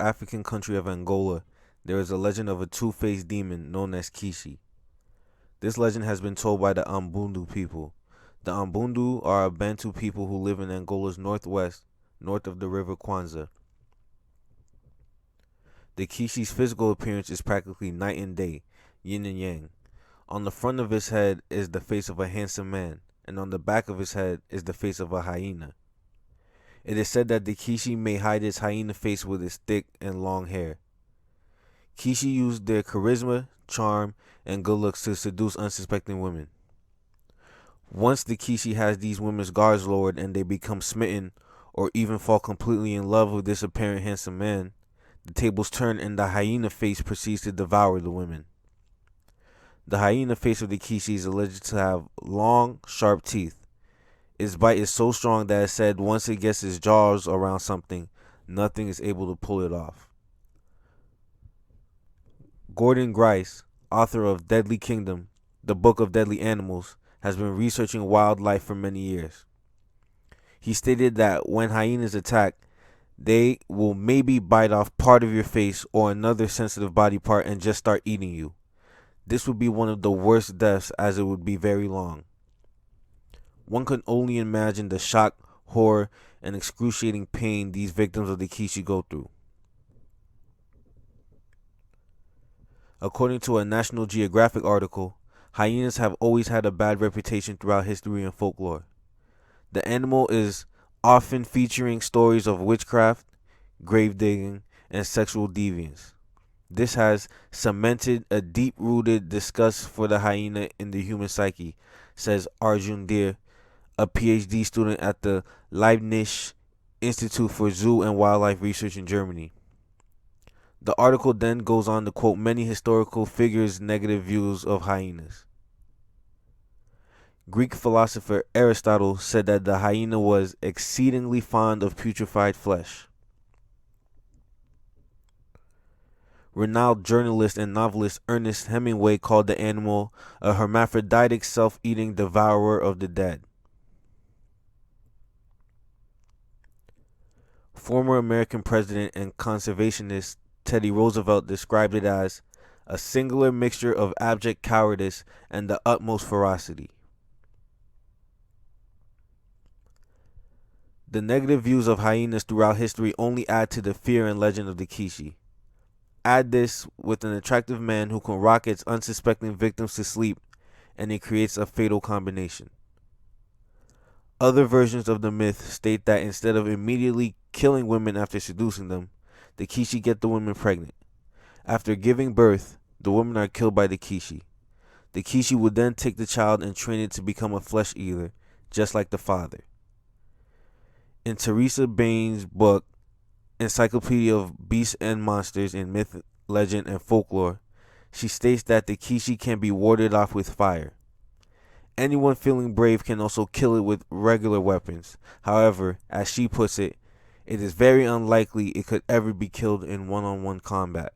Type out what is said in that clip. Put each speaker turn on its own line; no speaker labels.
African country of Angola, there is a legend of a two-faced demon known as Kishi. This legend has been told by the Ambundu people. The Ambundu are a Bantu people who live in Angola's northwest, north of the river Kwanzaa. The Kishi's physical appearance is practically night and day, yin and yang. On the front of his head is the face of a handsome man, and on the back of his head is the face of a hyena. It is said that the Kishi may hide his hyena face with his thick and long hair. Kishi used their charisma, charm, and good looks to seduce unsuspecting women. Once the Kishi has these women's guards lowered and they become smitten or even fall completely in love with this apparent handsome man, the tables turn and the hyena face proceeds to devour the women. The hyena face of the Kishi is alleged to have long, sharp teeth. Its bite is so strong that it's said once it gets its jaws around something, nothing is able to pull it off. Gordon Grice, author of Deadly Kingdom, the Book of Deadly Animals, has been researching wildlife for many years. He stated that when hyenas attack, they will maybe bite off part of your face or another sensitive body part and just start eating you. This would be one of the worst deaths as it would be very long. One can only imagine the shock, horror, and excruciating pain these victims of the Kishi go through. According to a National Geographic article, hyenas have always had a bad reputation throughout history and folklore. The animal is often featuring stories of witchcraft, grave digging, and sexual deviance. This has cemented a deep-rooted disgust for the hyena in the human psyche, says Arjun Deer, a PhD student at the Leibniz Institute for Zoo and Wildlife Research in Germany. The article then goes on to quote many historical figures' negative views of hyenas. Greek philosopher Aristotle said that the hyena was exceedingly fond of putrefied flesh. Renowned journalist and novelist Ernest Hemingway called the animal a hermaphroditic self-eating devourer of the dead. Former American president and conservationist Teddy Roosevelt described it as a singular mixture of abject cowardice and the utmost ferocity. The negative views of hyenas throughout history only add to the fear and legend of the Kishi. Add this with an attractive man who can rock its unsuspecting victims to sleep, and it creates a fatal combination. Other versions of the myth state that instead of immediately killing women after seducing them, the Kishi get the women pregnant. After giving birth, the women are killed by the Kishi. The Kishi would then take the child and train it to become a flesh eater, just like the father. In Teresa Bain's book, Encyclopedia of Beasts and Monsters in Myth, Legend, and Folklore, she states that the Kishi can be warded off with fire. Anyone feeling brave can also kill it with regular weapons. However, as she puts it, it is very unlikely it could ever be killed in one-on-one combat.